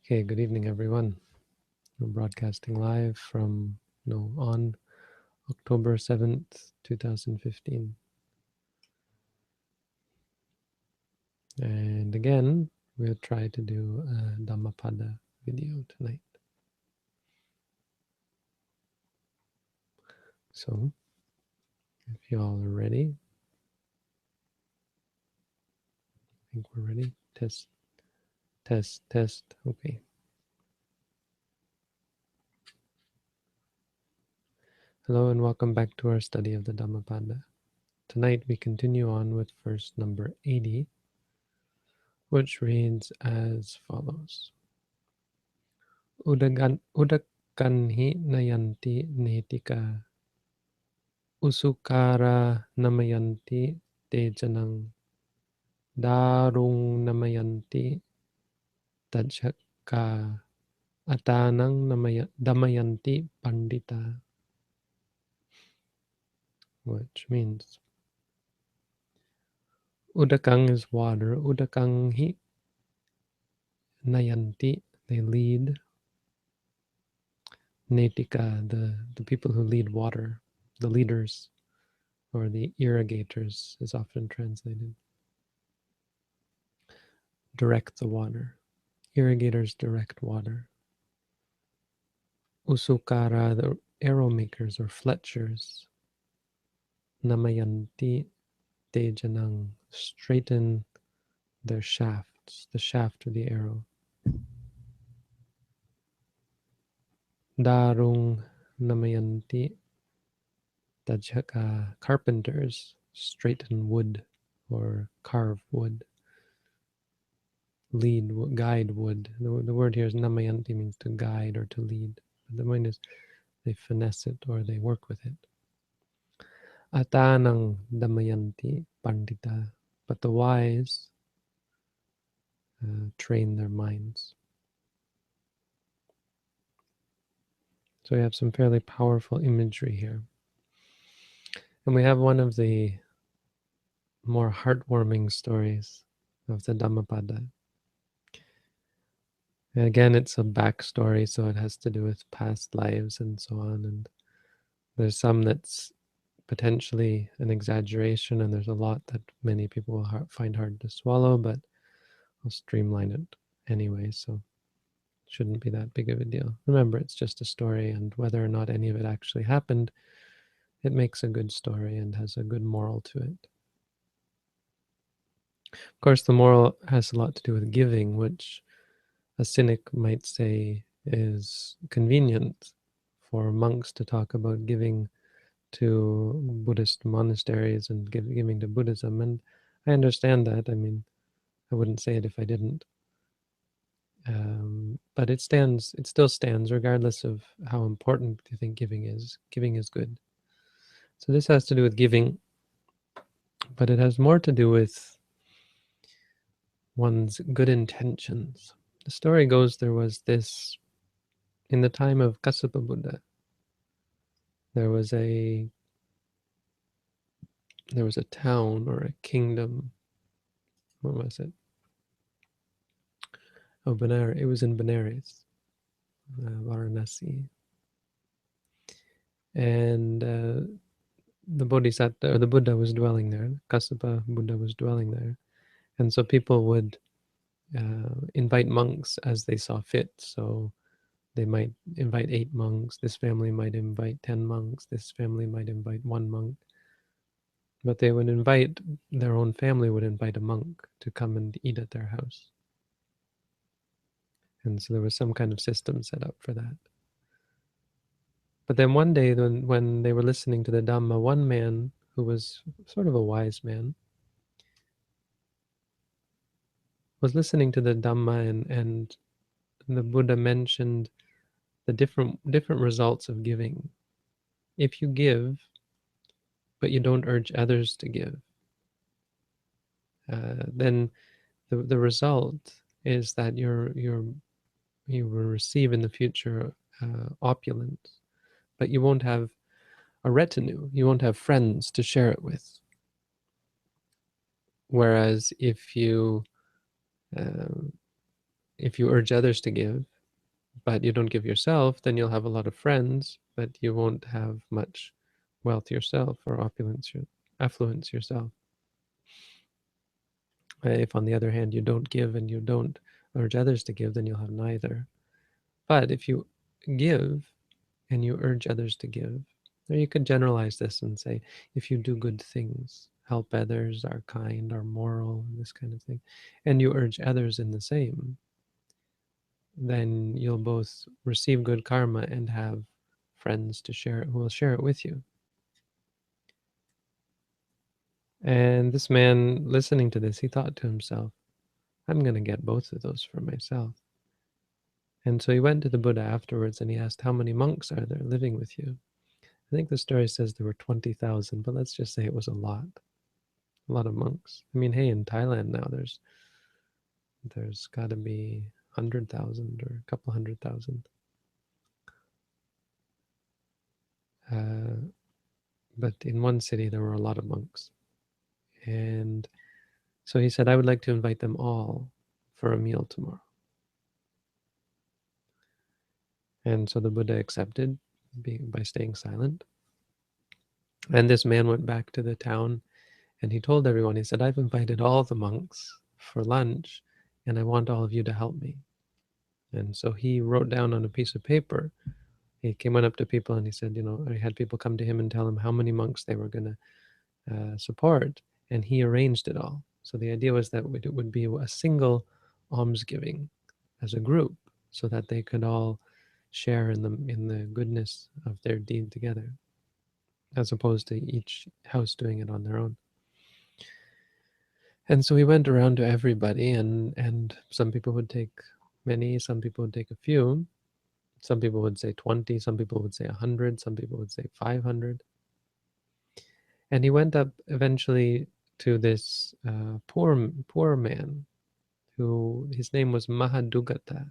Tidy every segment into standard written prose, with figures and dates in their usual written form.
Okay, good evening, everyone. We're broadcasting live from on October 7th, 2015. And again, we'll try to do a Dhammapada video tonight. So, if you all are ready, I think we're ready. Test, test, test. Okay. Hello and welcome back to our study of the Dhammapada. Tonight we continue on with verse number 80, which reads as follows. Udakanhi nayanti netika usukara namayanti tejanang darung namayanti tajhaka atanang damayanti pandita, which means udakang is water, udakanghi nayanti, they lead, netika, the people who lead water, the leaders, or the irrigators is often translated. Direct the water. Irrigators direct water. Usukara, the arrow makers or fletchers. Namayanti tejanang, straighten their shafts, the shaft of the arrow. Darung namayanti tajhaka, carpenters straighten wood or carve wood. Lead, guide wood. The word here is namayanti, means to guide or to lead. But the point is they finesse it or they work with it. Atanang damayanti pandita, but the wise train their minds. So we have some fairly powerful imagery here. And we have one of the more heartwarming stories of the Dhammapada. And again, it's a backstory, so it has to do with past lives and so on. And there's some that's potentially an exaggeration, and there's a lot that many people will find hard to swallow, but I'll streamline it anyway, so it shouldn't be that big of a deal. Remember, it's just a story, and whether or not any of it actually happened, it makes a good story and has a good moral to it. Of course, the moral has a lot to do with giving, which a cynic might say is convenient for monks to talk about giving to Buddhist monasteries and giving to Buddhism, and I understand that. I mean, I wouldn't say it if I didn't. But it still stands regardless of how important you think giving is. Giving is good. So this has to do with giving, but it has more to do with one's good intentions. The story goes there was this, in the time of Kassapa Buddha, there was a town or a kingdom. What was it? Oh, Benares. It was in Benares, Varanasi. And the Bodhisattva, or the Buddha, was dwelling there. Kassapa Buddha was dwelling there. And so people would invite monks as they saw fit. So they might invite 8 monks. This family might invite 10 monks. This family might invite 1 monk. But they would invite, their own family would invite a monk to come and eat at their house. And so there was some kind of system set up for that. But then one day when they were listening to the Dhamma, one man who was sort of a wise man was listening to the Dhamma, and the Buddha mentioned the different results of giving. If you give, but you don't urge others to give, then the result is that you will receive in the future opulence, but you won't have a retinue. You won't have friends to share it with. Whereas if you if you urge others to give, but you don't give yourself, then you'll have a lot of friends, but you won't have much wealth yourself or affluence yourself. If, on the other hand, you don't give and you don't urge others to give, then you'll have neither. But if you give and you urge others to give, or you could generalize this and say, if you do good things, help others, are kind, are moral, this kind of thing, and you urge others in the same, then you'll both receive good karma and have friends to share it, who will share it with you. And this man, listening to this, he thought to himself, I'm going to get both of those for myself. And so he went to the Buddha afterwards and he asked, how many monks are there living with you? I think the story says there were 20,000, but let's just say it was a lot of monks. I mean, hey, in Thailand now, there's got to be 100,000 or a couple 100,000. But in one city, there were a lot of monks. And so he said, I would like to invite them all for a meal tomorrow. And so the Buddha accepted by staying silent. And this man went back to the town and he told everyone, he said, I've invited all the monks for lunch and I want all of you to help me. And so he wrote down on a piece of paper, he went up to people and he said, he had people come to him and tell him how many monks they were going to support, and he arranged it all. So the idea was that it would be a single almsgiving as a group so that they could all share in the goodness of their deed together, as opposed to each house doing it on their own. And so he went around to everybody, and some people would take many, some people would take a few, some people would say 20, some people would say 100, some people would say 500. And he went up eventually to this poor man, who his name was Mahadugata.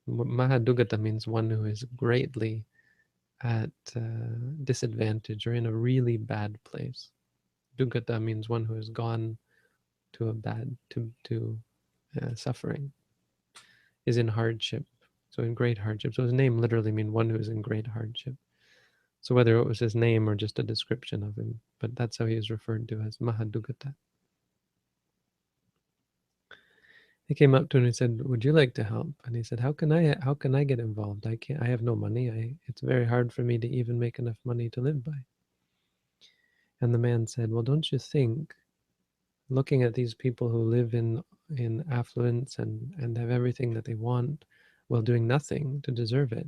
Mahadugata means one who is greatly at disadvantage or in a really bad place. Dugata means one who has gone to a bad to suffering, is in hardship, so in great hardship. So his name literally means one who is in great hardship. So whether it was his name or just a description of him, but that's how he is referred to, as Mahadugata. He came up to him and he said, "Would you like to help?" And he said, "How can I get involved? I can't. I have no money. It's very hard for me to even make enough money to live by." And the man said, "Well, don't you think, looking at these people who live in affluence and have everything that they want while doing nothing to deserve it,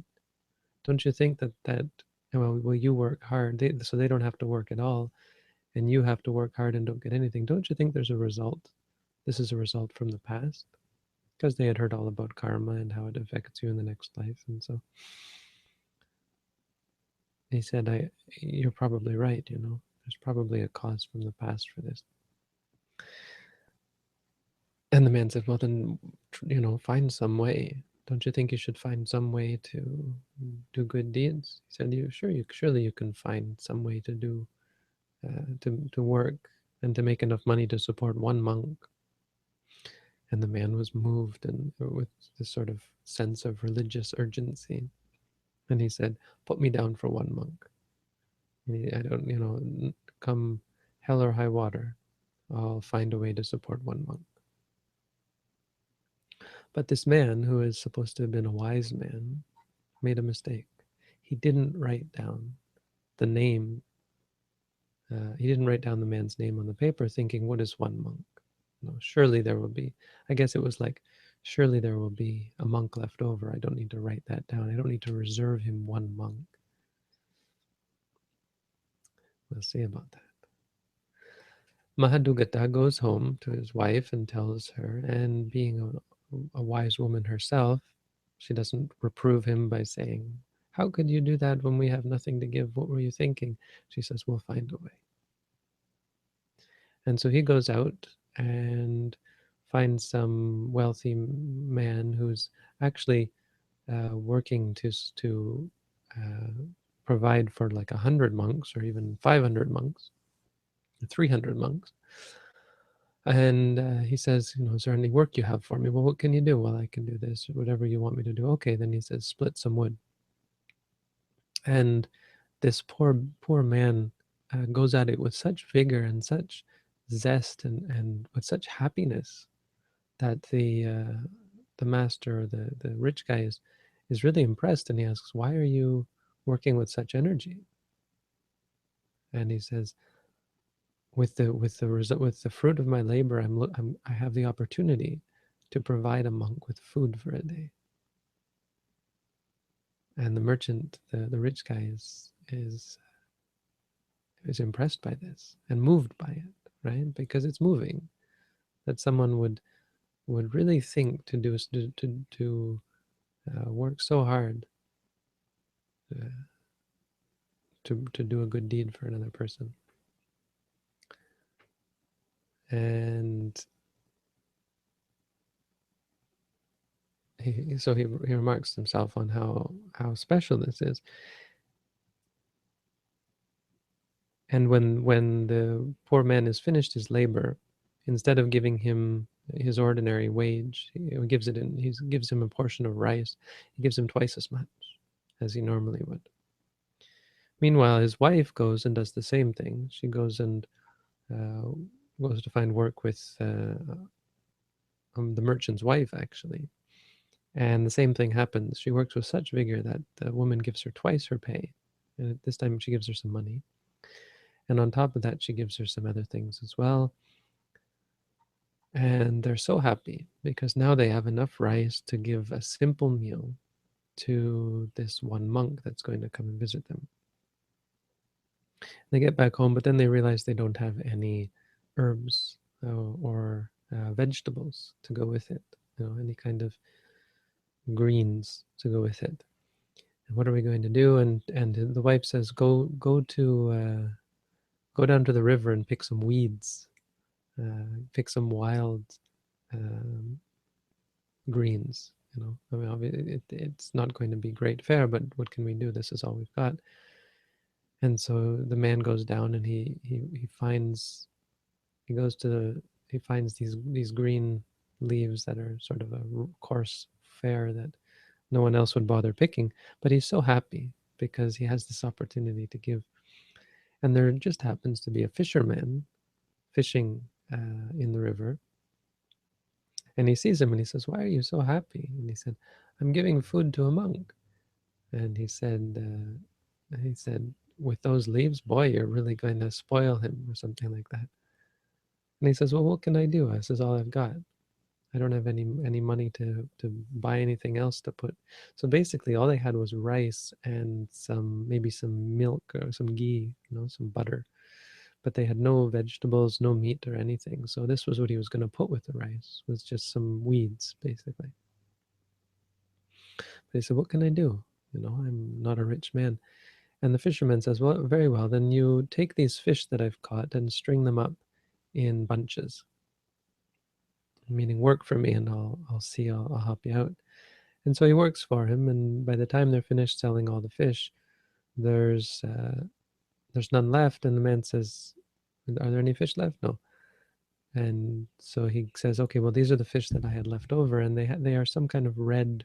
don't you think that well, you work hard, so they don't have to work at all, and you have to work hard and don't get anything? Don't you think there's a result? This is a result from the past." Because they had heard all about karma and how it affects you in the next life. And so he said, you're probably right, there's probably a cause from the past for this. And the man said, well, then, find some way. Don't you think you should find some way to do good deeds? He said, surely you can find some way to do, to work and to make enough money to support one monk. And the man was moved and with this sort of sense of religious urgency. And he said, put me down for one monk. I don't, come hell or high water, I'll find a way to support one monk. But this man, who is supposed to have been a wise man, made a mistake. He didn't write down the name. He didn't write down the man's name on the paper, thinking, what is one monk? No, surely there will be, I guess it was like, surely there will be a monk left over. I don't need to write that down. I don't need to reserve him one monk. We'll see about that. Mahadugata goes home to his wife and tells her, and being a wise woman herself, she doesn't reprove him by saying, how could you do that when we have nothing to give? What were you thinking? She says, we'll find a way. And so he goes out and finds some wealthy man who's actually working to provide for like 100 monks or even 500 monks, 300 monks. And he says, is there any work you have for me? Well, what can you do? Well, I can do this, whatever you want me to do. Okay, then he says, split some wood. And this poor man goes at it with such vigor and such zest and with such happiness that the master, the rich guy, is really impressed, and he asks, "Why are you working with such energy?" And he says, with the fruit of my labor, I have the opportunity to provide a monk with food for a day. And the merchant, the rich guy, is impressed by this and moved by it, right? Because it's moving that someone would really think to work so hard uh, to do a good deed for another person. And he remarks himself on how special this is. And when the poor man has finished his labor, instead of giving him his ordinary wage, he gives him a portion of rice. He gives him twice as much as he normally would. Meanwhile, his wife goes and does the same thing. She goes and uh, goes to find work with the merchant's wife, actually. And the same thing happens. She works with such vigor that the woman gives her twice her pay. And this time she gives her some money. And on top of that, she gives her some other things as well. And they're so happy because now they have enough rice to give a simple meal to this one monk that's going to come and visit them. They get back home, but then they realize they don't have any herbs or vegetables to go with it, any kind of greens to go with it. And what are we going to do? And the wife says, go down to the river and pick some weeds, pick some wild um, greens. I mean, it's not going to be great fare, but what can we do? This is all we've got. And so the man goes down and he goes to he finds these green leaves that are sort of a coarse fare that no one else would bother picking, but he's so happy because he has this opportunity to give. And there just happens to be a fisherman fishing in the river, and he sees him and he says, "Why are you so happy?" And he said, "I'm giving food to a monk." And he said, "With those leaves, boy, you're really going to spoil him," or something like that. And he says, "Well, what can I do? This is all I've got. I don't have any money to buy anything else to put." So basically, all they had was rice and maybe some milk or some ghee, some butter. But they had no vegetables, no meat or anything. So this was what he was going to put with the rice, was just some weeds, basically. They said, "What can I do? I'm not a rich man." And the fisherman says, "Well, very well, then you take these fish that I've caught and string them up in bunches, meaning work for me and I'll help you out." And so he works for him, and by the time they're finished selling all the fish, there's none left, and the man says, "Are there any fish left?" "No." And so he says, "Okay, well, these are the fish that I had left over, and they are some kind of red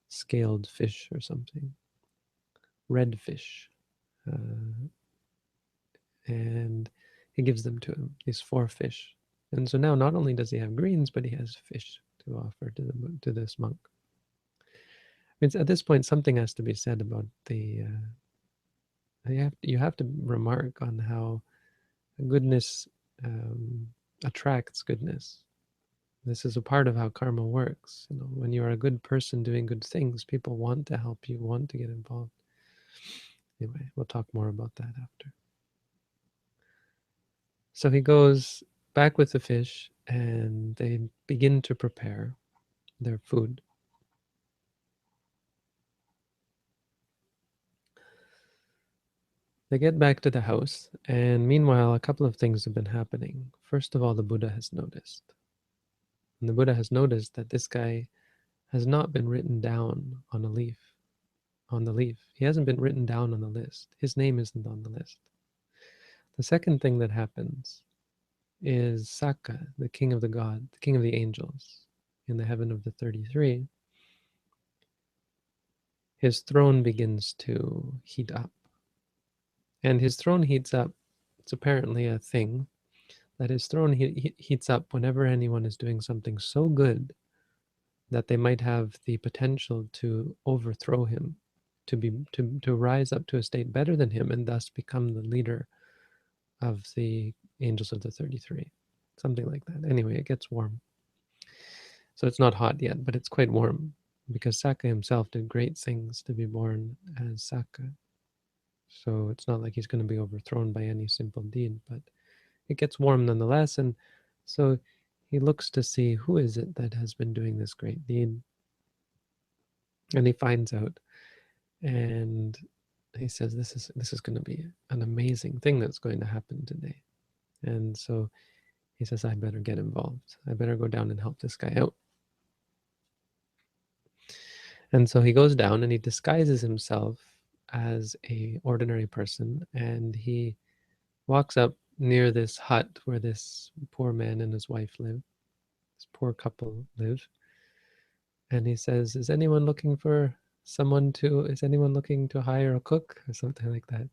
scaled fish or something, red fish." Uh, and he gives them to him, these four fish. And so now not only does he have greens, but he has fish to offer to this monk. I mean, at this point, something has to be said about you have to remark on how goodness attracts goodness. This is a part of how karma works. When you are a good person doing good things, people want to help you, want to get involved. Anyway, we'll talk more about that after. So he goes back with the fish, and they begin to prepare their food. They get back to the house, and meanwhile, a couple of things have been happening. First of all, the Buddha has noticed. And the Buddha has noticed that this guy has not been written down on the leaf. He hasn't been written down on the list. His name isn't on the list. The second thing that happens is Saka, the king of the god, the king of the angels, in the heaven of the 33. His throne begins to heat up. And his throne heats up, it's apparently a thing, that his throne heats up whenever anyone is doing something so good that they might have the potential to overthrow him, to rise up to a state better than him, and thus become the leader of the angels of the 33. Something like that. Anyway, it gets warm. So it's not hot yet, but it's quite warm, because Saka himself did great things to be born as Saka. So it's not like he's going to be overthrown by any simple deed, but it gets warm nonetheless. And so he looks to see who is it that has been doing this great deed. And he finds out, and he says, this is going to be an amazing thing that's going to happen today. And so he says, I better get involved. I better go down and help this guy out. And so he goes down and he disguises himself as a ordinary person, and he walks up near this hut where this poor man and his wife live, this poor couple live, and he says, is anyone looking to hire a cook or something like that?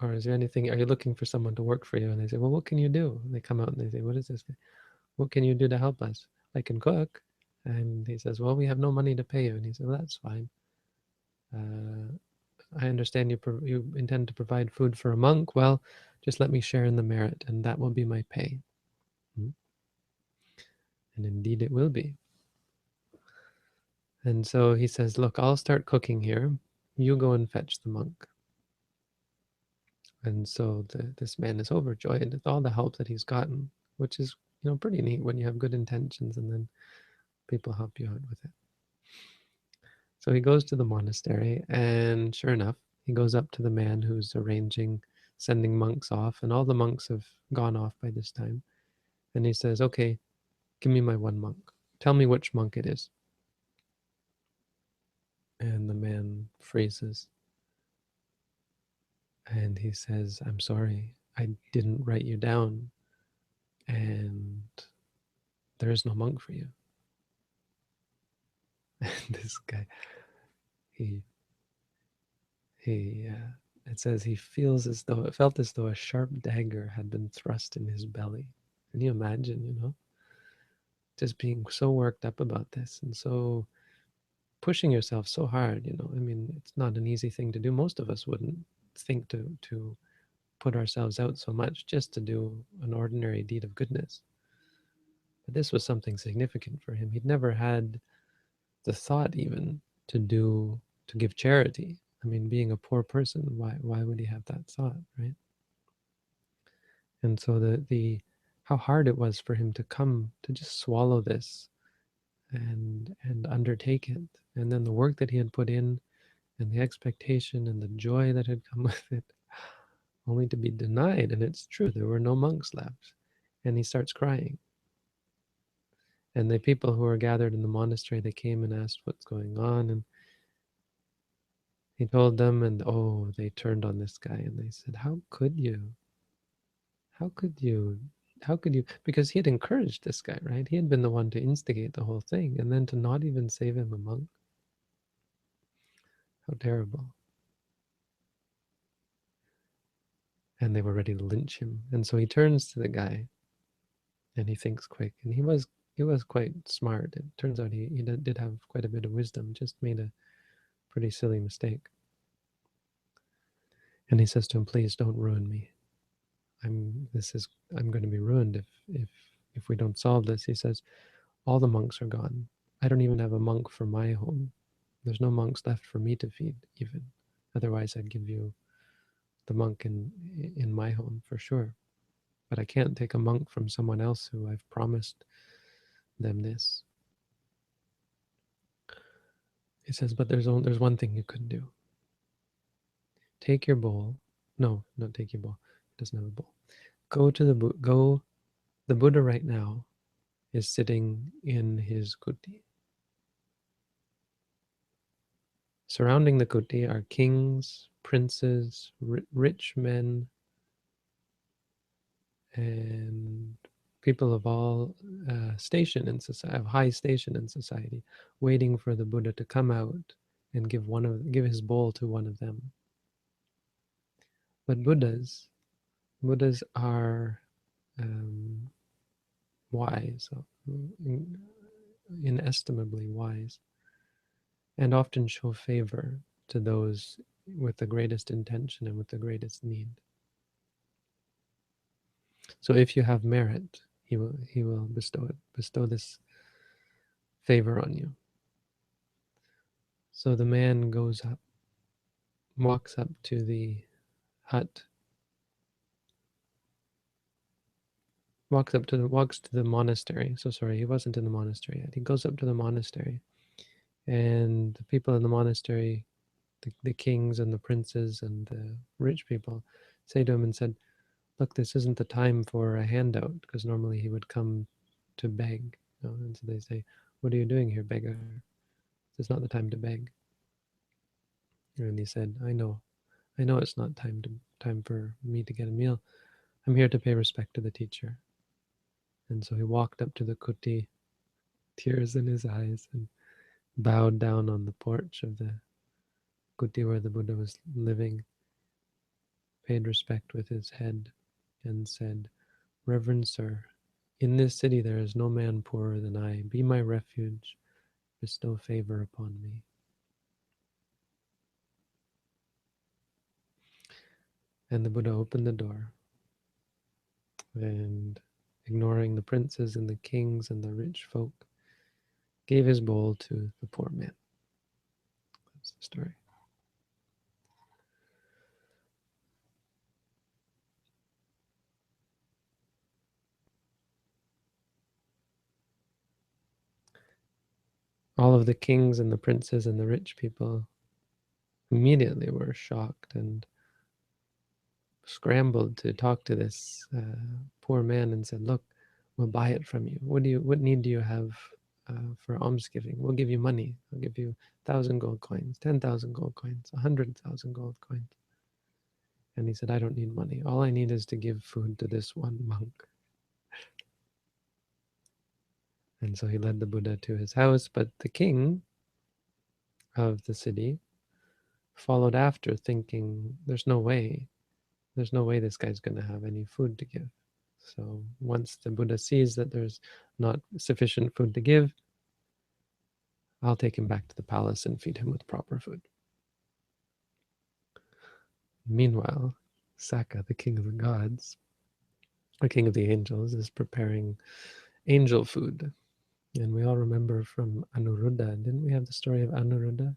Or is there anything, are you looking for someone to work for you? And they say, well, what can you do? And they come out and they say, what is this? What can you do to help us? I can cook. And he says, well, we have no money to pay you. And he said, well, that's fine. I understand you intend to provide food for a monk. Well, just let me share in the merit, and that will be my pay. And indeed it will be. And so he says, look, I'll start cooking here. You go and fetch the monk. And so this man is overjoyed with all the help that he's gotten, which is, pretty neat when you have good intentions and then people help you out with it. So he goes to the monastery, and sure enough, he goes up to the man who's sending monks off, and all the monks have gone off by this time. And he says, okay, give me my one monk. Tell me which monk it is. And the man freezes. And he says, I'm sorry, I didn't write you down, and there is no monk for you. And this guy, he it says he felt as though a sharp dagger had been thrust in his belly. Can you imagine, just being so worked up about this and so pushing yourself so hard, I mean, it's not an easy thing to do. Most of us wouldn't think to put ourselves out so much just to do an ordinary deed of goodness. But this was something significant for him. He'd never had the thought even to give charity. I mean, being a poor person, why would he have that thought, right? And so the how hard it was for him to come to just swallow this and undertake it, and then the work that he had put in, and the expectation and the joy that had come with it, only to be denied. And it's true, there were no monks left. And he starts crying. And the people who were gathered in the monastery, they came and asked what's going on, and he told them, and they turned on this guy, and they said, how could you? How could you? How could you? Because he had encouraged this guy, right? He had been the one to instigate the whole thing, and then to not even save him a monk. How terrible. And they were ready to lynch him. And so he turns to the guy, and he thinks quick. And he was quite smart. It turns out he did have quite a bit of wisdom, just made a pretty silly mistake. And he says to him, please don't ruin me. I'm going to be ruined if we don't solve this. He says, all the monks are gone. I don't even have a monk for my home. There's no monks left for me to feed even. Otherwise I'd give you the monk in my home for sure. But I can't take a monk from someone else who I've promised them this. He says, but there's one thing you could do. Take your bowl. No, not take your bowl. He doesn't have a bowl. The Buddha right now is sitting in his kuti. Surrounding the kuti are kings, princes, rich men, and people of all station in society, of high station in society, waiting for the Buddha to come out and give his bowl to one of them. But Buddhas are um, wise, inestimably wise, and often show favor to those with the greatest intention and with the greatest need. So if you have merit, he will bestow this favor on you. So the man goes up, walks up to the hut, walks to the monastery. So sorry, he wasn't in the monastery yet. He goes up to the monastery, and the people in the monastery, the kings and the princes and the rich people, say to him and said, "Look, this isn't the time for a handout," because normally he would come to beg. And so they say, "What are you doing here, beggar? It's not the time to beg." And he said, I know it's not time for me to get a meal. I'm here to pay respect to the teacher." And so he walked up to the kuti, tears in his eyes, and bowed down on the porch of the kuti where the Buddha was living, paid respect with his head, and said, "Reverend sir, in this city there is no man poorer than I. Be my refuge, bestow favor upon me." And the Buddha opened the door, and ignoring the princes and the kings and the rich folk, gave his bowl to the poor man. That's the story. All of the kings and the princes and the rich people immediately were shocked and scrambled to talk to this poor man and said, "Look, we'll buy it from you. What need do you have for almsgiving? We'll give you money. I'll give you 1,000 gold coins, 10,000 gold coins, 100,000 gold coins." And he said, "I don't need money. All I need is to give food to this one monk." And so he led the Buddha to his house, but the king of the city followed after, thinking, there's no way this guy's going to have any food to give. So once the Buddha sees that there's not sufficient food to give, I'll take him back to the palace and feed him with proper food. Meanwhile, Saka, the king of the gods, the king of the angels, is preparing angel food. And we all remember from Anuruddha, didn't we have the story of Anuruddha?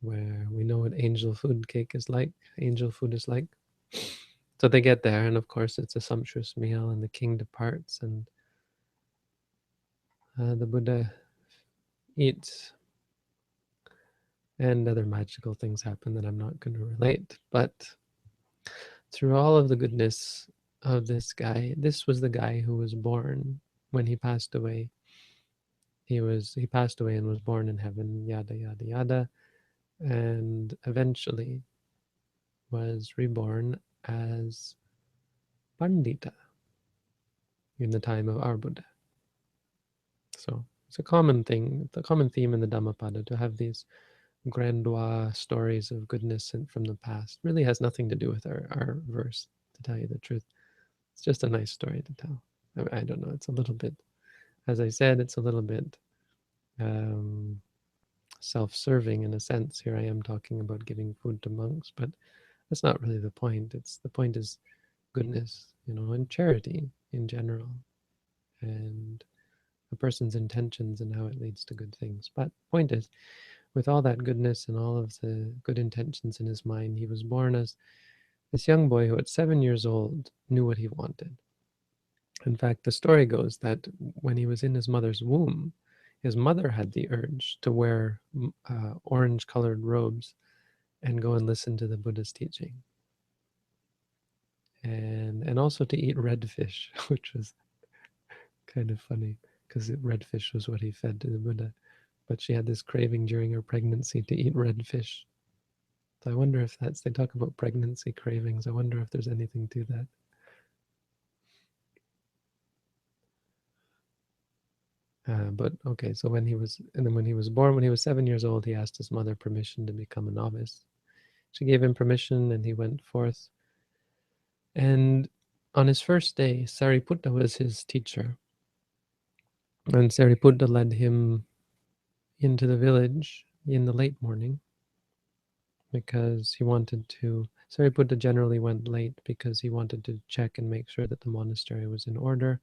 Where we know what angel food cake is like, angel food is like. So they get there, and of course it's a sumptuous meal, and the king departs, and the Buddha eats, and other magical things happen that I'm not going to relate. But through all of the goodness of this guy, this was the guy who was born when he passed away. He passed away and was born in heaven, yada yada yada, and eventually was reborn as Pandita in the time of our Buddha. So it's a common thing, the common theme in the Dhammapada to have these grandiose stories of goodness and from the past. Really has nothing to do with our verse, to tell you the truth. It's just a nice story to tell. I don't know, it's a little bit, as I said, it's a little bit self-serving in a sense. Here I am talking about giving food to monks, but that's not really the point. The point is goodness, and charity in general, and a person's intentions and how it leads to good things. But point is, with all that goodness and all of the good intentions in his mind, he was born as this young boy who at 7 years old knew what he wanted. In fact, the story goes that when he was in his mother's womb, his mother had the urge to wear orange-colored robes and go and listen to the Buddha's teaching. And also to eat red fish, which was kind of funny, because red fish was what he fed to the Buddha. But she had this craving during her pregnancy to eat red fish. So I wonder if that's, they talk about pregnancy cravings. I wonder if there's anything to that. But okay, so when he was, and then when he was born, when he was 7 years old, he asked his mother permission to become a novice. She gave him permission, and he went forth. And on his first day, Sariputta was his teacher. And Sariputta led him into the village in the late morning because he wanted to. Sariputta generally went late because he wanted to check and make sure that the monastery was in order,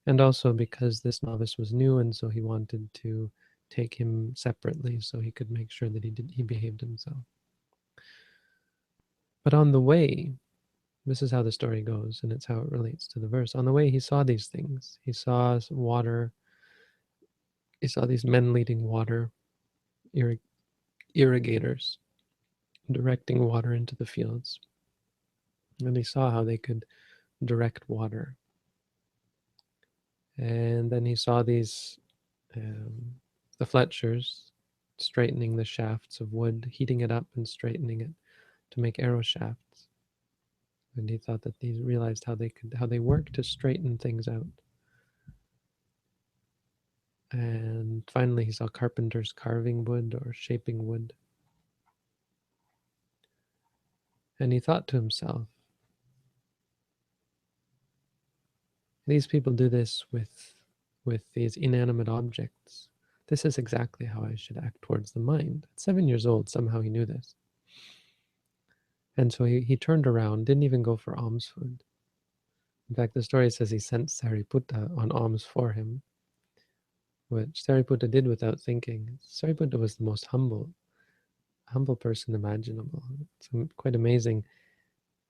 and also because this novice was new, and so he wanted to take him separately so he could make sure that he behaved himself. But on the way, this is how the story goes, and it's how it relates to the verse. On the way, he saw these things. He saw water. He saw these men leading water, irrigators, directing water into the fields. And he saw how they could direct water. And then he saw these, the Fletchers, straightening the shafts of wood, heating it up and straightening it to make arrow shafts. And he thought that he realized how they work to straighten things out. And finally, he saw carpenters carving wood or shaping wood. And he thought to himself, these people do this with these inanimate objects. This is exactly how I should act towards the mind. At 7 years old, somehow he knew this. And so he turned around, didn't even go for alms food. In fact, the story says he sent Sariputta on alms for him, which Sariputta did without thinking. Sariputta was the most humble person imaginable. It's quite amazing,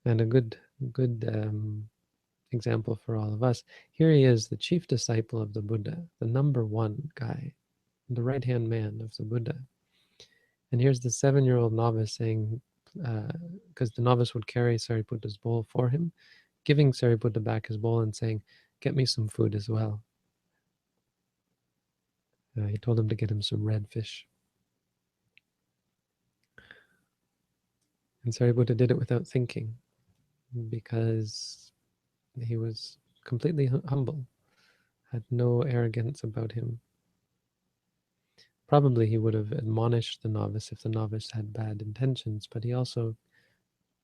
and a good example for all of us. Here he is, the chief disciple of the Buddha, the number one guy, the right-hand man of the Buddha. And here's the 7-year-old novice saying, because the novice would carry Sariputta's bowl for him, giving Sariputta back his bowl and saying, get me some food as well. He told him to get him some red fish. And Sariputta did it without thinking, because he was completely humble, had no arrogance about him. Probably he would have admonished the novice if the novice had bad intentions, but he also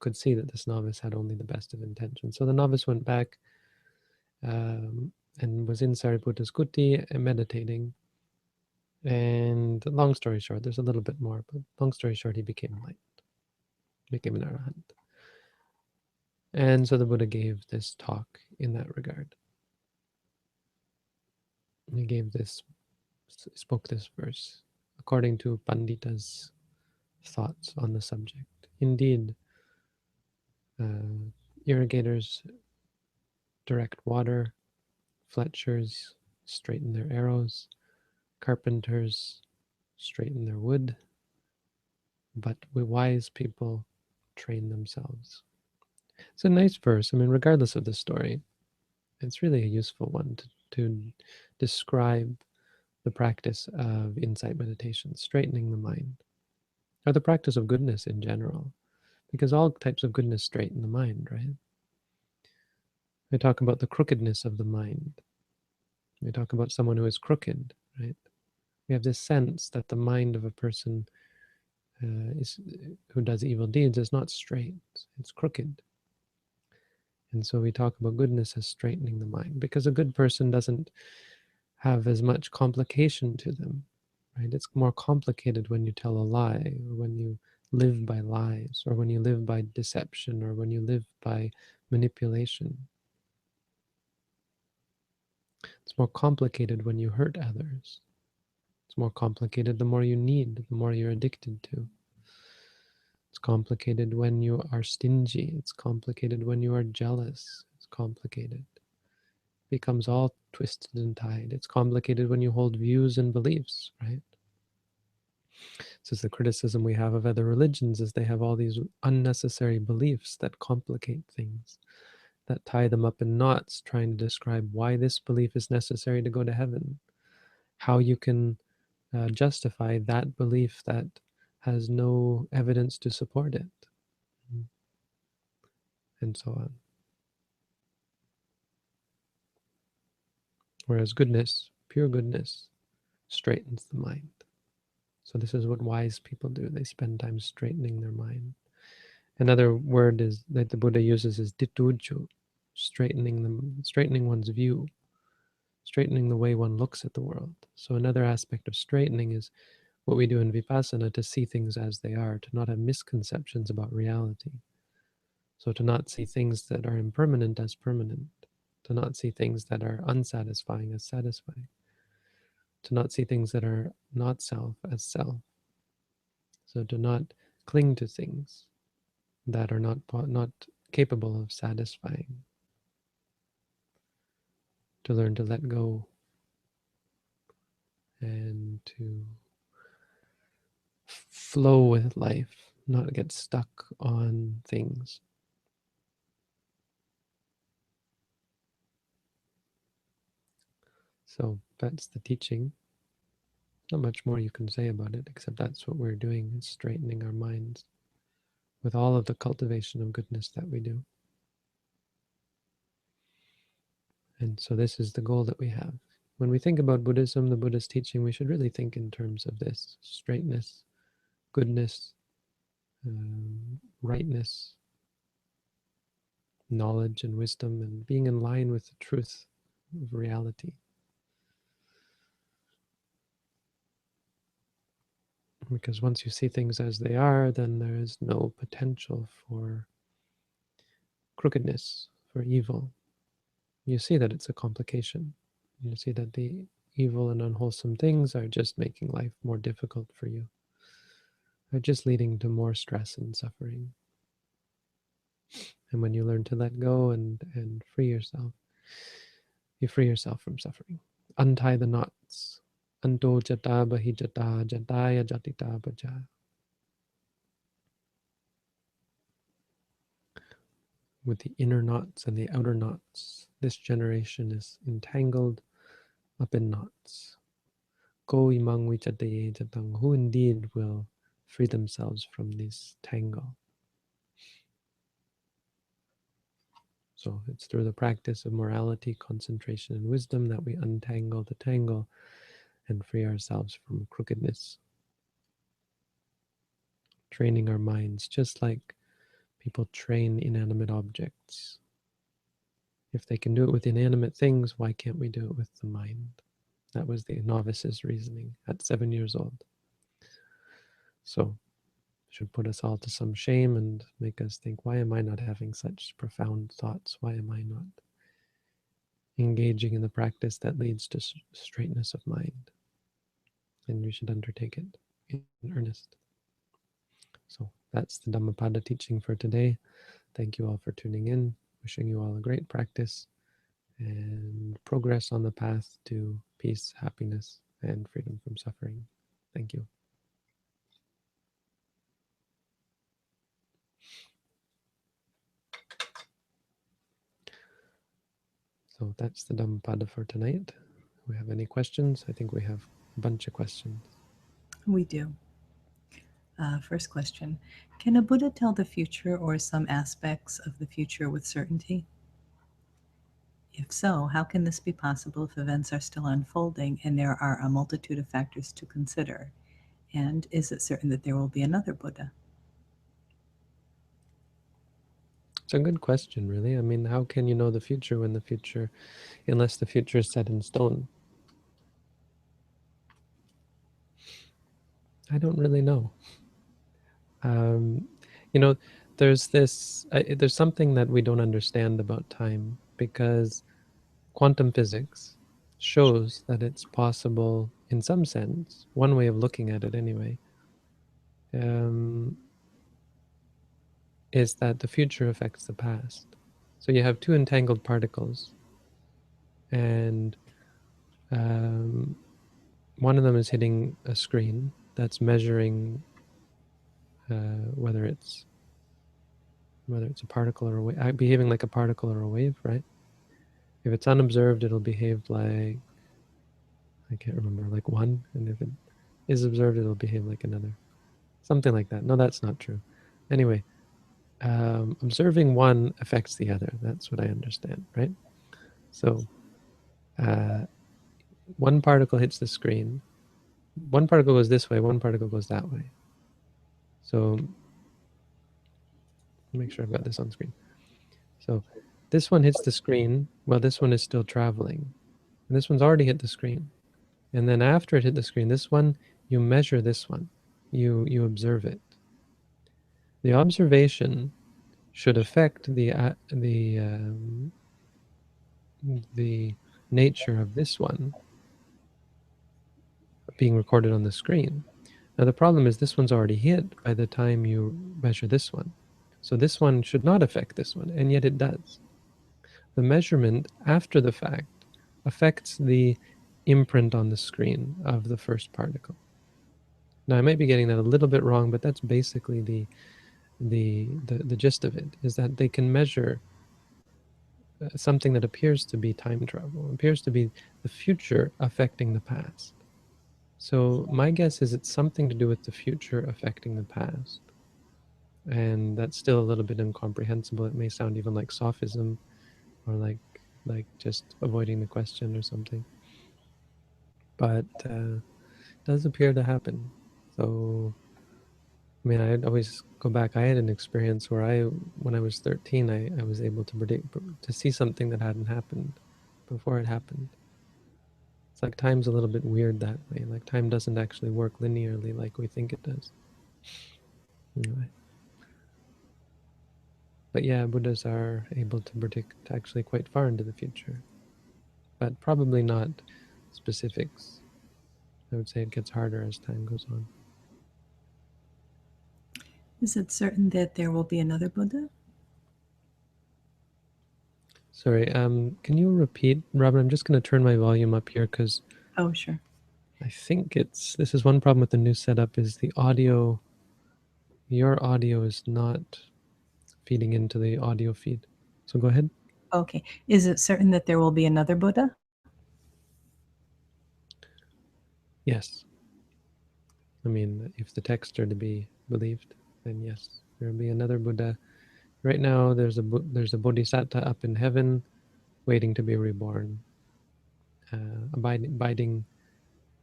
could see that this novice had only the best of intentions. So the novice went back and was in Sariputta's kuti meditating. And long story short, there's a little bit more, but long story short, he became enlightened, became an arahant. And so the Buddha gave this talk in that regard. He spoke this verse according to Pandita's thoughts on the subject. Indeed, irrigators direct water, Fletchers straighten their arrows, carpenters straighten their wood, but wise people train themselves. It's a nice verse. I mean, regardless of the story, it's really a useful one to describe the practice of insight meditation, straightening the mind, or the practice of goodness in general, because all types of goodness straighten the mind, right? We talk about the crookedness of the mind. We talk about someone who is crooked, right? We have this sense that the mind of a person who does evil deeds is not straight, it's crooked. And so we talk about goodness as straightening the mind, because a good person doesn't have as much complication to them, right? It's more complicated when you tell a lie, or when you live by lies, or when you live by deception, or when you live by manipulation. It's more complicated when you hurt others. It's more complicated the more you need, the more you're addicted to. It's complicated when you are stingy. It's complicated when you are jealous. It's complicated. It becomes all twisted and tied. It's complicated when you hold views and beliefs, right? This is the criticism we have of other religions, is they have all these unnecessary beliefs that complicate things, that tie them up in knots, trying to describe why this belief is necessary to go to heaven, how you can justify that belief that has no evidence to support it, and so on. Whereas goodness, pure goodness, straightens the mind. So this is what wise people do. They spend time straightening their mind. Another word is that the Buddha uses is dituju, straightening one's view, straightening the way one looks at the world. So another aspect of straightening is what we do in vipassana, to see things as they are, to not have misconceptions about reality. So to not see things that are impermanent as permanent, to not see things that are unsatisfying as satisfying, to not see things that are not self as self. So to not cling to things that are not capable of satisfying, to learn to let go and to flow with life, not get stuck on things. So that's the teaching. Not much more you can say about it, except that's what we're doing, is straightening our minds with all of the cultivation of goodness that we do. And so this is the goal that we have. When we think about Buddhism, the Buddhist teaching, we should really think in terms of this: straightness, goodness, rightness, knowledge and wisdom, and being in line with the truth of reality. Because once you see things as they are, then there is no potential for crookedness, for evil. You see that it's a complication. You see that the evil and unwholesome things are just making life more difficult for you, are just leading to more stress and suffering. And when you learn to let go and free yourself, you free yourself from suffering. Untie the knots. Anto jata bahijata jataya jatita baja. With the inner knots and the outer knots, this generation is entangled up in knots. Ko imang vichataye jatang, who indeed will free themselves from this tangle. So it's through the practice of morality, concentration, and wisdom that we untangle the tangle and free ourselves from crookedness. Training our minds, just like people train inanimate objects. If they can do it with inanimate things, why can't we do it with the mind? That was the novice's reasoning at 7 years old. So should put us all to some shame and make us think, why am I not having such profound thoughts? Why am I not engaging in the practice that leads to straightness of mind? And we should undertake it in earnest. So that's the Dhammapada teaching for today. Thank you all for tuning in. Wishing you all a great practice and progress on the path to peace, happiness, and freedom from suffering. Thank you. So that's the Dhammapada for tonight. Do we have any questions? I think we have a bunch of questions. We do. First question: can a Buddha tell the future or some aspects of the future with certainty? If so, how can this be possible if events are still unfolding and there are a multitude of factors to consider? And is it certain that there will be another Buddha? It's a good question, really. I mean, how can you know the future when the future, unless the future is set in stone? I don't really know. You know, there's there's something that we don't understand about time, because quantum physics shows that it's possible, in some sense, one way of looking at it anyway, is that the future affects the past. So you have two entangled particles, and one of them is hitting a screen that's measuring whether it's a particle or a wave, behaving like a particle or a wave, right? If it's unobserved, it'll behave like, I can't remember, like one, and if it is observed, it'll behave like another. something like that. No, that's not true. Anyway, observing one affects the other. That's what I understand, right? So uh, one particle hits the screen. One particle goes this way, one particle goes that way. So make sure I've got this on screen. So this one hits the screen while this one is still traveling. And this one's already hit the screen. And then after it hit the screen, this one, you measure this one. You observe it. The observation should affect the nature of this one being recorded on the screen. Now the problem is this one's already hit by the time you measure this one. So this one should not affect this one, and yet it does. The measurement after the fact affects the imprint on the screen of the first particle. Now I might be getting that a little bit wrong, but that's basically the gist of it, is that they can measure something that appears to be time travel, appears to be the future affecting the past. So my guess is it's something to do with the future affecting the past. And that's still a little bit incomprehensible. It may sound even like sophism or like just avoiding the question or something. But it does appear to happen. So I mean, I'd always go back. I had an experience where when I was 13, I was able to to see something that hadn't happened before it happened. It's like time's a little bit weird that way. Like time doesn't actually work linearly like we think it does. Anyway. But yeah, Buddhas are able to predict actually quite far into the future, but probably not specifics. I would say it gets harder as time goes on. Is it certain that there will be another Buddha? Sorry, can you repeat, Robin? I'm just going to turn my volume up here because Oh, sure. I think this is one problem with the new setup is the audio. Your audio is not feeding into the audio feed. So go ahead. Okay. Is it certain that there will be another Buddha? Yes. I mean, if the text are to be believed, then yes, there will be another Buddha. Right now, there's a bodhisattva up in heaven, waiting to be reborn, biding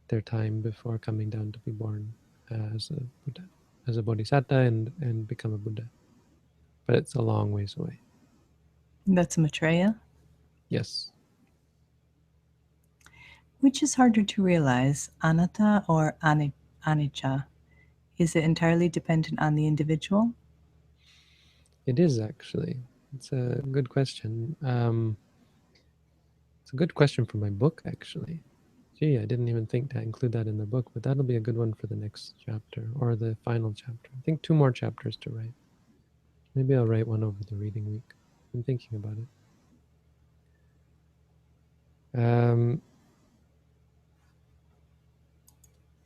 their time before coming down to be born as a Buddha, as a bodhisattva, and become a Buddha. But it's a long ways away. That's Maitreya. Yes, Which is harder to realize, anatta or anicca? Is it entirely dependent on the individual? it is actually. It's a good question. It's a good question for my book, actually. Gee, I didn't even think to include that in the book, but that'll be a good one for the next chapter or the final chapter. I think 2 more chapters to write. Maybe I'll write one over the reading week. I'm thinking about it.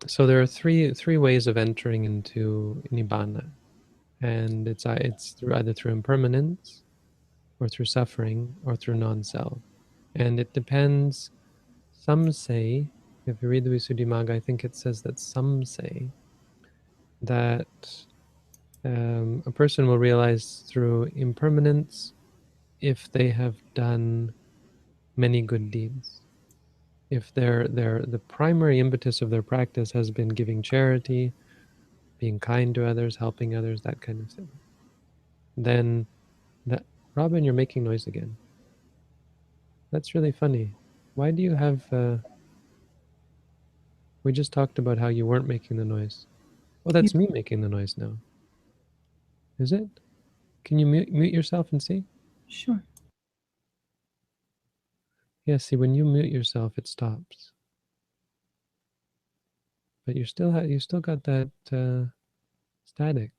So there are three ways of entering into nibbana, and it's either through impermanence, or through suffering, or through non-self, and it depends. Some say, if you read the Visuddhimagga, I think it says that some say that a person will realize through impermanence if they have done many good deeds. If the primary impetus of their practice has been giving charity, being kind to others, helping others, that kind of thing, then that Robin, you're making noise again. That's really funny. Why do you have? We just talked about how you weren't making the noise. Oh, You, that's me making the noise now. Is it? Can you mute yourself and see? sure. Yeah, see, when you mute yourself, it stops. But you still got that static.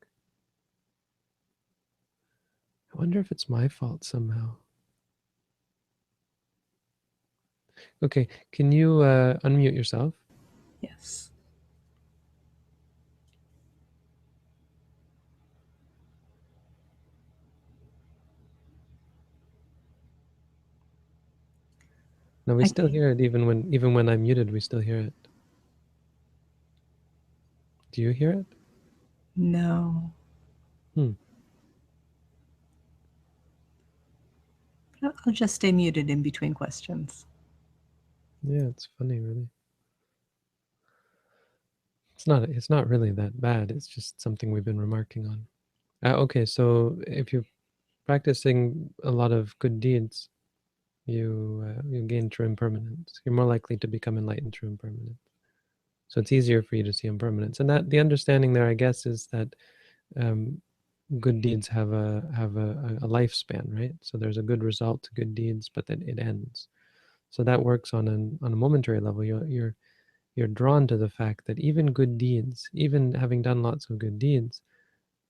I wonder if it's my fault somehow. Okay, can you unmute yourself? Yes. No, we I, still hear it even when I'm muted. We still hear it. Do you hear it? No. Hmm. I'll just stay muted in between questions. Yeah, it's funny, really. It's not really that bad. It's just something we've been remarking on. Okay, so if you're practicing a lot of good deeds, you gain true impermanence. You're more likely to become enlightened through impermanence. So it's easier for you to see impermanence. And that the understanding there, I guess, is that um, good deeds have a lifespan, right? So there's a good result to good deeds, but then it ends. So that works on a momentary level. You're drawn to the fact that even good deeds, even having done lots of good deeds,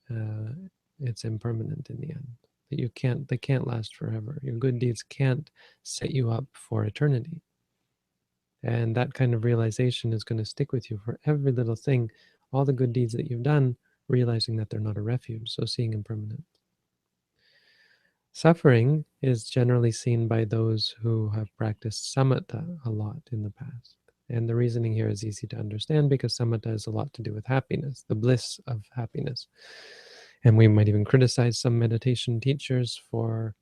uh, it's impermanent in the end. That they can't last forever. Your good deeds can't set you up for eternity. And that kind of realization is going to stick with you for every little thing, all the good deeds that you've done, realizing that they're not a refuge, so seeing impermanence. Suffering is generally seen by those who have practiced samatha a lot in the past. And the reasoning here is easy to understand because samatha has a lot to do with happiness, the bliss of happiness. And we might even criticize some meditation teachers for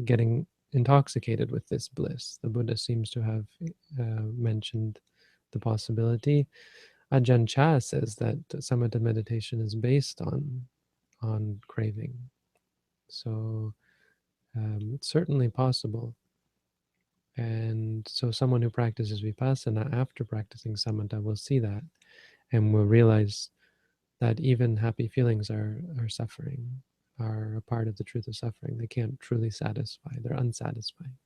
getting intoxicated with this bliss. The Buddha seems to have mentioned the possibility. Ajahn Chah says that samatha meditation is based on craving. So it's certainly possible. And so someone who practices vipassana after practicing samatha will see that and will realize that even happy feelings are suffering, are a part of the truth of suffering. They can't truly satisfy, they're unsatisfying.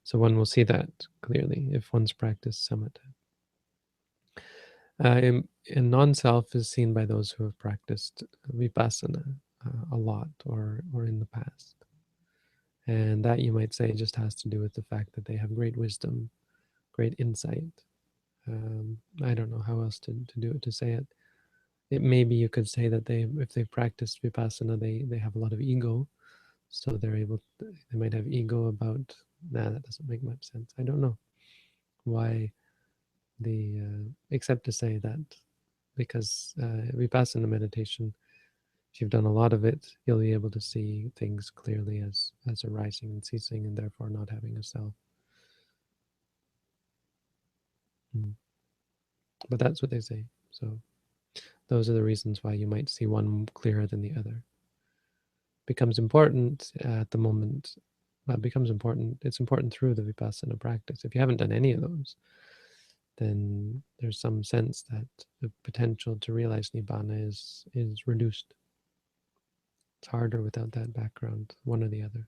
So one will see that clearly if one's practiced samatha. And non-self is seen by those who have practiced vipassana a lot or in the past. And that, you might say, just has to do with the fact that they have great wisdom, great insight. I don't know how else to do it, to say it. Maybe you could say that if they practiced vipassana, they have a lot of ego, so they might have ego about. Nah, that doesn't make much sense. I don't know why except to say that because vipassana meditation, if you've done a lot of it, you'll be able to see things clearly as arising and ceasing, and therefore not having a self. Mm. But that's what they say. So those are the reasons why you might see one clearer than the other. Becomes important at the moment. Becomes important. It's important through the vipassana practice. If you haven't done any of those, then there's some sense that the potential to realize nibbana is reduced. It's harder without that background, one or the other.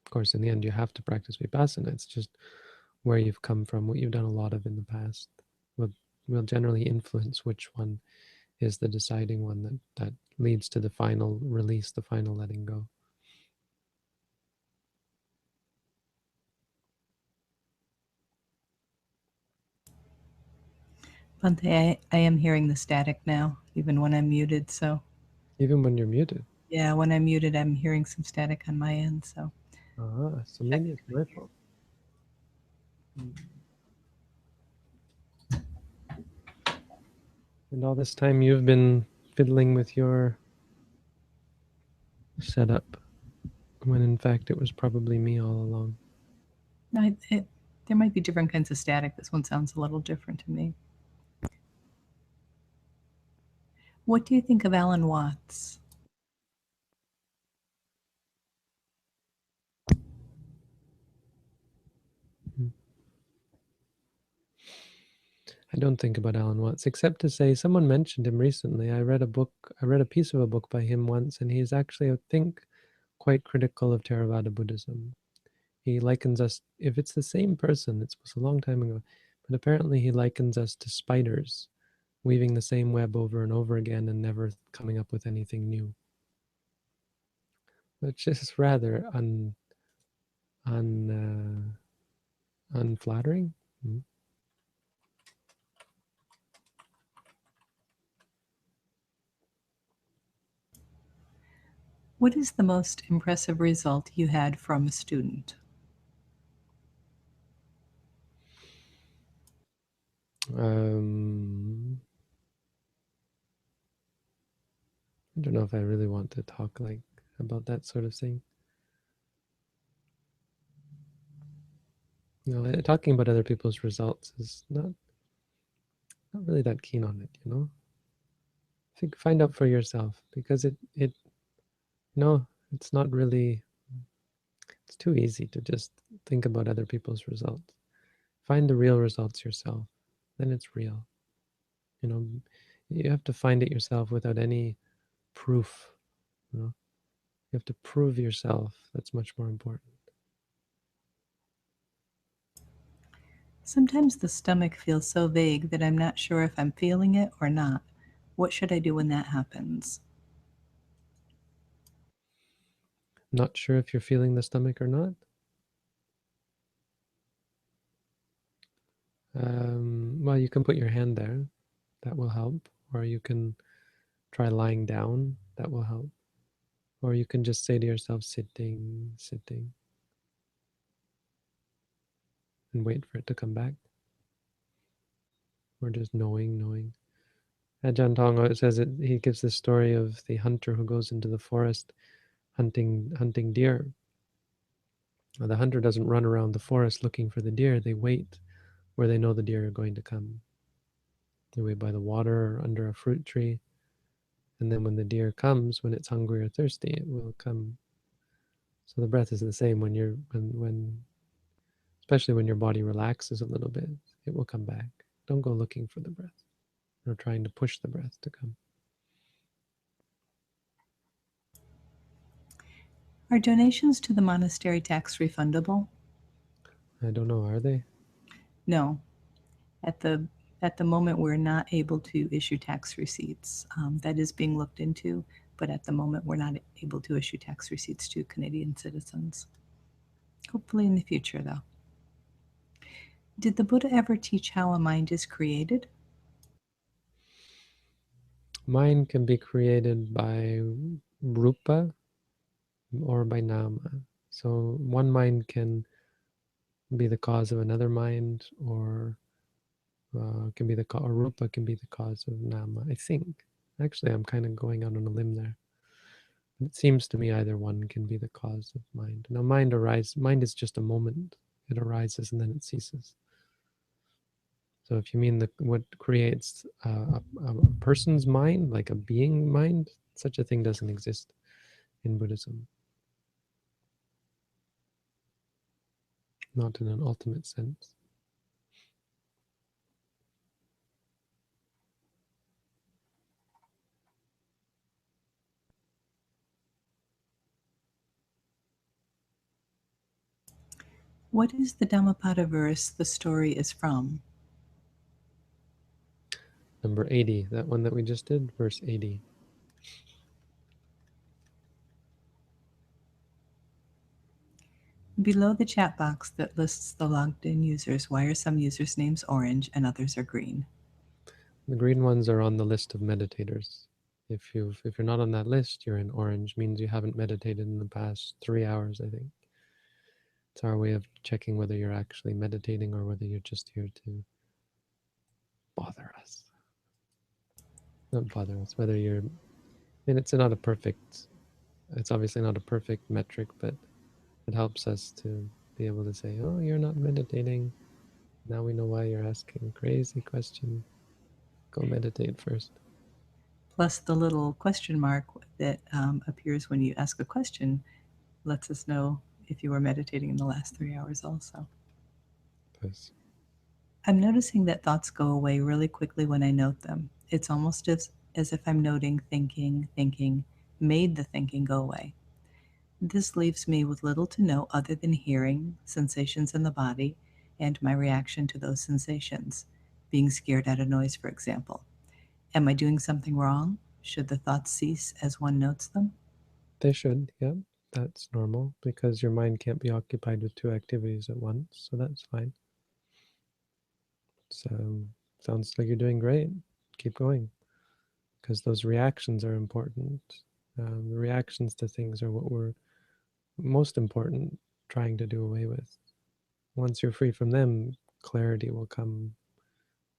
Of course, in the end, you have to practice vipassana. It's just where you've come from, what you've done a lot of in the past, will generally influence which one is the deciding one that leads to the final release, the final letting go. Bhante, I am hearing the static now, even when I'm muted. So, Even when you're muted. yeah, when I'm muted, I'm hearing some static on my end. So, So maybe it's my fault. And all this time you've been fiddling with your setup, when in fact it was probably me all along. there might be different kinds of static. This one sounds a little different to me. What do you think of Alan Watts? I don't think about Alan Watts, except to say someone mentioned him recently. I read a piece of a book by him once, and he's actually, I think, quite critical of Theravada Buddhism. He likens us, if it's the same person, it was a long time ago, but apparently he likens us to spiders, weaving the same web over and over again and never coming up with anything new. Which is rather un, unflattering. Mm. What is the most impressive result you had from a student? I don't know if I really want to talk like about that sort of thing. Talking about other people's results is not really that keen on it. Think, find out for yourself, because it no, it's not really. It's too easy to just think about other people's results. Find the real results yourself. Then it's real. You know, you have to find it yourself without any proof. You know, you have to prove yourself. That's much more important. Sometimes the stomach feels so vague that I'm not sure if I'm feeling it or not. What should I do when that happens? Not sure if you're feeling the stomach or not. Well, you can put your hand there. That will help. Or you can try lying down. That will help. Or you can just say to yourself, sitting, sitting, and wait for it to come back. Or just knowing, knowing. Ajahn Tong, it says he gives this story of the hunter who goes into the forest hunting deer. Now, the hunter doesn't run around the forest looking for the deer. They wait where they know the deer are going to come. They wait by the water or under a fruit tree. And then when the deer comes, when it's hungry or thirsty, it will come. So the breath is the same when especially when your body relaxes a little bit, it will come back. Don't go looking for the breath or trying to push the breath to come. Are donations to the monastery tax refundable? I don't know, are they? No. At the at the moment, we're not able to issue tax receipts. That is being looked into, but at the moment, we're not able to issue tax receipts to Canadian citizens. Hopefully, in the future, though. Did the Buddha ever teach how a mind is created? Mind can be created by rupa or by nama. So one mind can be the cause of another mind, or can be or rupa can be the cause of nama. I think. Actually, I'm kind of going out on a limb there. It seems to me either one can be the cause of mind. Now, mind is just a moment. It arises and then it ceases. So, if you mean what creates a person's mind, like a being mind, such a thing doesn't exist in Buddhism, not in an ultimate sense. What is the Dhammapada verse the story is from? Number 80, that one that we just did, verse 80. Below the chat box that lists the logged in users, why are some users' names orange and others are green? The green ones are on the list of meditators. If you're not on that list, you're in orange. Means you haven't meditated in the past 3 hours, I think. It's our way of checking whether you're actually meditating or whether you're just here to bother us. Not bother us, whether you're, it's not a perfect, it's obviously not a perfect metric, but it helps us to be able to say, oh, you're not meditating. Now we know why you're asking crazy question. Go meditate first. Plus, the little question mark that appears when you ask a question lets us know if you were meditating in the last 3 hours, also. Yes. I'm noticing that thoughts go away really quickly when I note them. It's almost as if I'm noting thinking, made the thinking go away. This leaves me with little to no other than hearing, sensations in the body, and my reaction to those sensations. Being scared at a noise, for example. Am I doing something wrong? Should the thoughts cease as one notes them? They should, yeah. That's normal because your mind can't be occupied with two activities at once, so that's fine. So sounds like you're doing great. Keep going, because those reactions are important. The reactions to things are what we're most important trying to do away with. Once you're free from them, clarity will come.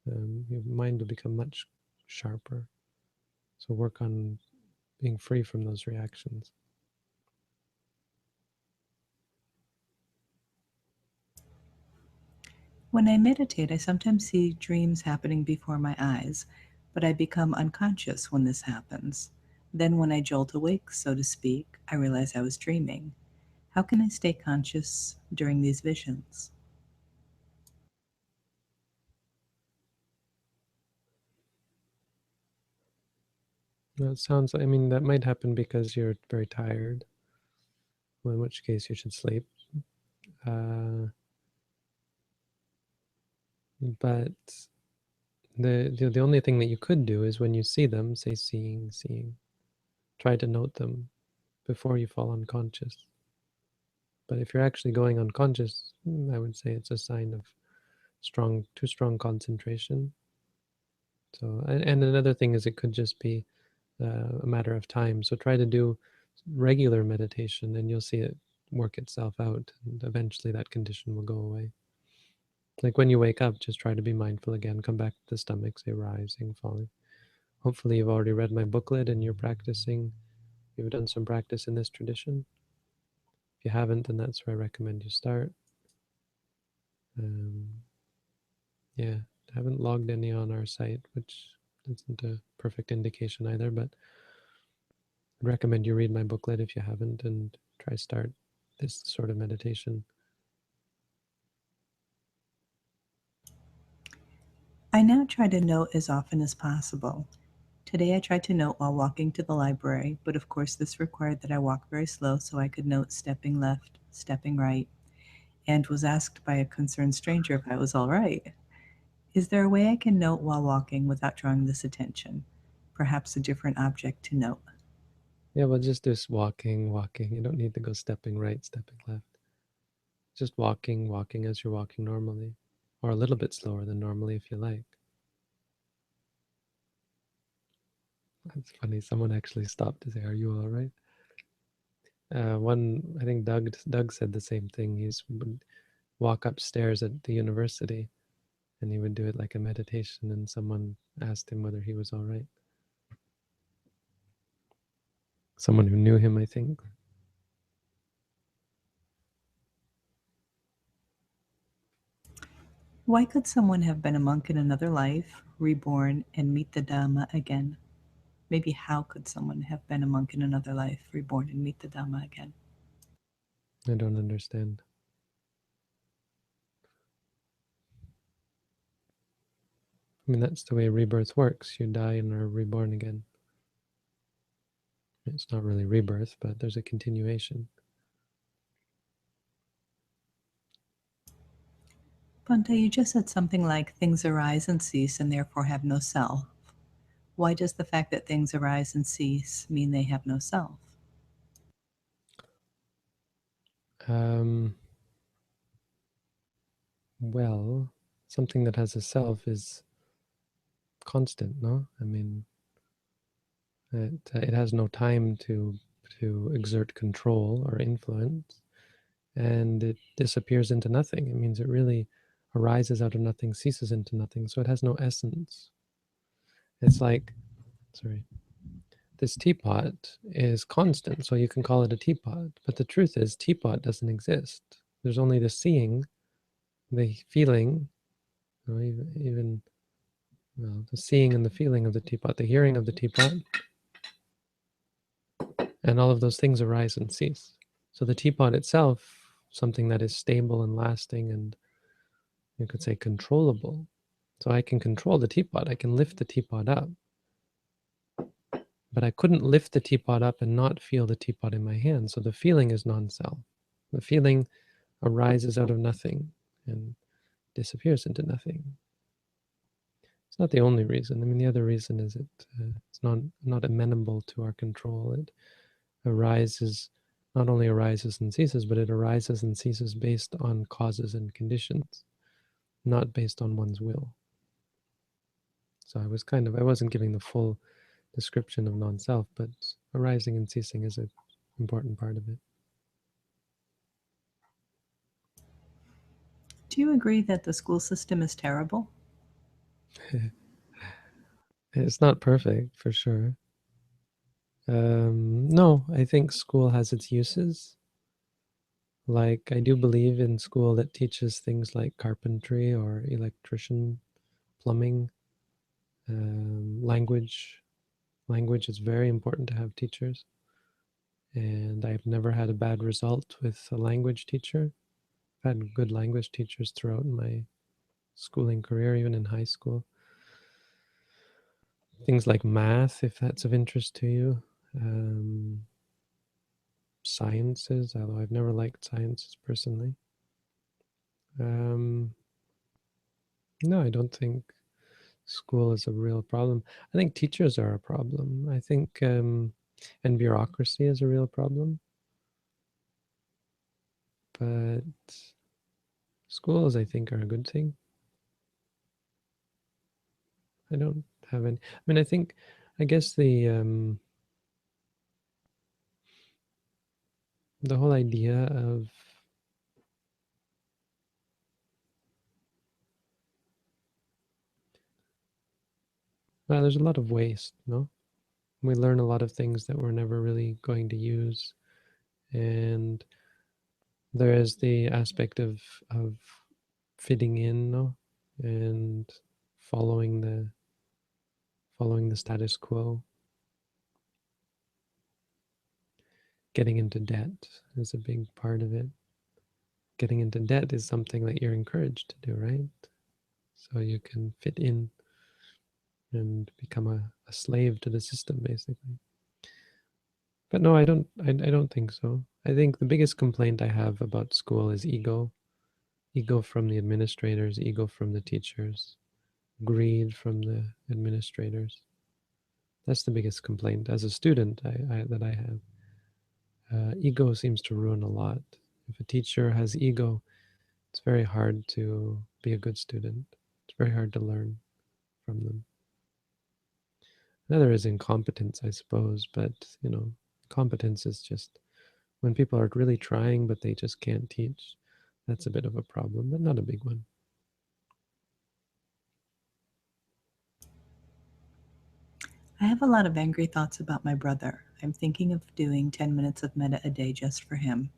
Your mind will become much sharper. So work on being free from those reactions. When I meditate, I sometimes see dreams happening before my eyes, but I become unconscious when this happens. Then, when I jolt awake, so to speak, I realize I was dreaming. How can I stay conscious during these visions? That sounds, I mean, that might happen because you're very tired, well, in which case you should sleep. Uh, but the only thing that you could do is when you see them, say seeing, seeing. Try to note them before you fall unconscious. But if you're actually going unconscious, I would say it's a sign of too strong concentration. So, and another thing is it could just be a matter of time. So try to do regular meditation, and you'll see it work itself out, and eventually that condition will go away. Like when you wake up, just try to be mindful again. Come back to the stomach, say rising, falling. Hopefully, you've already read my booklet and you're practicing. You've done some practice in this tradition. If you haven't, then that's where I recommend you start. Um, yeah, I haven't logged any on our site, which isn't a perfect indication either, but I'd recommend you read my booklet if you haven't and try start this sort of meditation. I now try to note as often as possible. Today I tried to note while walking to the library, but of course this required that I walk very slow so I could note stepping left, stepping right, and was asked by a concerned stranger if I was all right. Is there a way I can note while walking without drawing this attention? Perhaps a different object to note. Yeah, well, just do walking, walking. You don't need to go stepping right, stepping left. Just walking, walking as you're walking normally, or a little bit slower than normally if you like. That's funny. Someone actually stopped to say, "Are you all right?" I think Doug said the same thing. He's would walk upstairs at the university, and he would do it like a meditation. And someone asked him whether he was all right. Someone who knew him, I think. Why could someone have been a monk in another life, reborn, and meet the Dhamma again? Maybe how could someone have been a monk in another life, reborn, and meet the Dhamma again? I don't understand. I mean, that's the way rebirth works. You die and are reborn again. It's not really rebirth, but there's a continuation. Bhante, you just said something like things arise and cease and therefore have no self. Why does the fact that things arise and cease mean they have no self? Um, well, something that has a self is constant, no? I mean, it has no time to exert control or influence, and it disappears into nothing. It means it really arises out of nothing, ceases into nothing, so it has no essence. It's like, sorry, this teapot is constant, so you can call it a teapot. But the truth is, teapot doesn't exist. There's only the seeing, the feeling, even well, the seeing and the feeling of the teapot, the hearing of the teapot, and all of those things arise and cease. So the teapot itself, something that is stable and lasting, and you could say controllable. So I can control the teapot. I can lift the teapot up, but I couldn't lift the teapot up and not feel the teapot in my hand. So the feeling is non-self. The feeling arises out of nothing and disappears into nothing. It's not the only reason. I mean, the other reason is it's not amenable to our control. It arises, not only arises and ceases, but it arises and ceases based on causes and conditions, not based on one's will. So I wasn't giving the full description of non-self, but arising and ceasing is an important part of Do you agree that the school system is terrible? it. It's not perfect, for sure. No, I think school has its uses. Like, I do believe in school that teaches things like carpentry or electrician, plumbing, language. Language is very important to have teachers. And I've never had a bad result with a language teacher. I've had good language teachers throughout my schooling career, even in high school. Things like math, if that's of interest to you. Sciences, although I've never liked sciences personally. Um, no, I don't think school is a real problem. I think teachers are a problem. I think, and bureaucracy is a real problem. But schools, I think, are a good thing. I don't have any. I mean, I think, I guess the whole idea of, well, there's a lot of waste, no? We learn a lot of things that we're never really going to use, and there is the aspect of fitting in, no, and following the following the status quo. Getting into debt is a big part of it. Getting into debt is something that you're encouraged to do, right? So you can fit in and become a slave to the system, basically. But no, I don't think so. I think the biggest complaint I have about school is ego. Ego from the administrators, ego from the teachers, greed from the administrators. That's the biggest complaint as a student that I have. Ego seems to ruin a lot. If a teacher has ego, it's very hard to be a good student. It's very hard to learn from them. Another is incompetence, I suppose, but competence is just when people are really trying but they just can't teach. That's a bit of a problem, but not a big one. I have a lot of angry thoughts about my brother. I'm thinking of doing 10 minutes of metta a day just for him.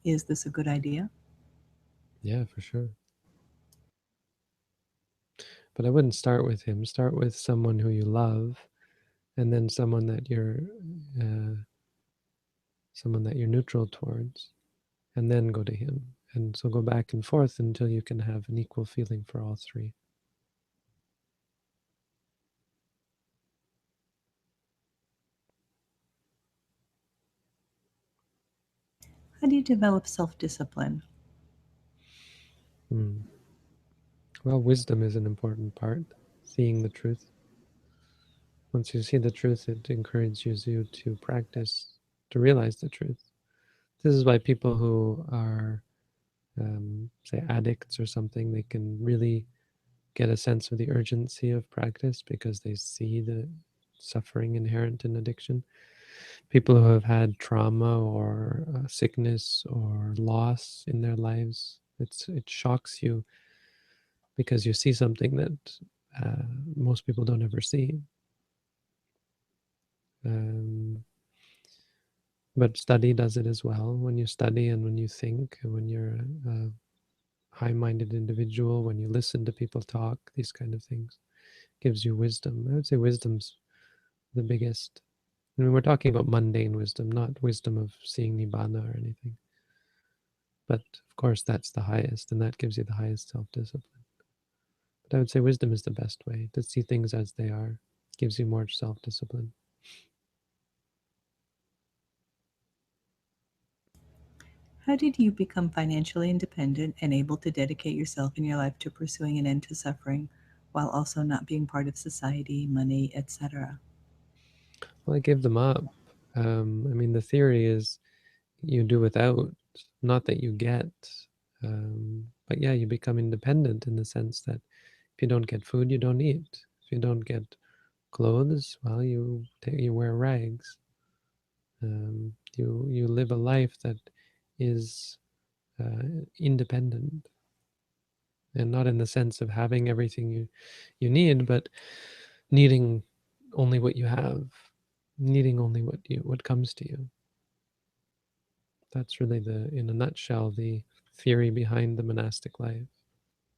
Is this a good idea? Yeah, for sure. But I wouldn't start with him. Start with someone who you love, and then uh, someone that you're neutral towards, and then go to him. And so go back and forth until you can have an equal feeling for all three. How do you develop self discipline? Hmm. Well, wisdom is an important part, seeing the truth. Once you see the truth, it encourages you to practice, to realize the truth. This is why people who are, say, addicts or something, they can really get a sense of the urgency of practice because they see the suffering inherent in addiction. People who have had trauma or sickness or loss in their lives, it shocks you because you see something that most people don't ever see. Um, but study does it as well. When you study and when you think, and when you're a high-minded individual, when you listen to people talk, these kind of things gives you wisdom. I would say wisdom's the biggest. I mean, we're talking about mundane wisdom, not wisdom of seeing nibbana or anything. But of course, that's the highest, and that gives you the highest self-discipline. But I would say wisdom is the best way to see things as they are. Gives you more self-discipline. How did you become financially independent and able to dedicate yourself and your life to pursuing an end to suffering while also not being part of society, money, etc.? Well, I gave them up. I mean, the theory is you do without, not that you get. But yeah, you become independent in the sense that if you don't get food, you don't eat. If you don't get clothes, well, you wear rags. You live a life that is independent, and not in the sense of having everything you need, but needing only what you have. needing only what comes to you. That's really in a nutshell, the theory behind the monastic life,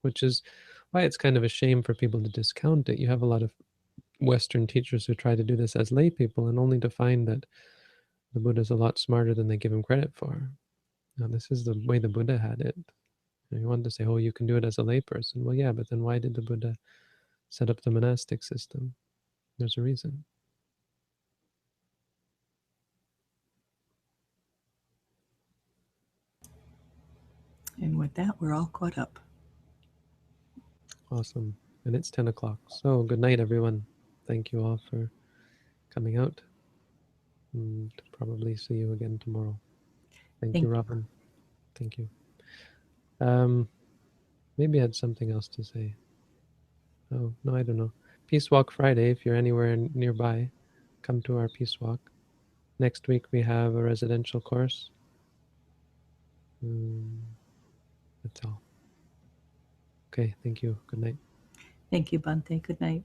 which is why it's kind of a shame for people to discount it. You have a lot of Western teachers who try to do this as lay people, and only to find that the Buddha's a lot smarter than they give him credit for. Now, this is the way the Buddha had it. And you want to say, oh, you can do it as a layperson. Well, yeah, but then why did the Buddha set up the monastic system? There's a reason. And with that, we're all caught up. Awesome. And it's 10 o'clock. So good night, everyone. Thank you all for coming out. And probably see you again tomorrow. Thank you, Thank you. Robin. Thank you. Um, maybe I had something else to say. Oh, no, I don't know. Peace Walk Friday, if you're anywhere nearby, come to our Peace Walk. Next week we have a residential course. That's all. Okay, thank you. Good night. Thank you, Bante. Good night.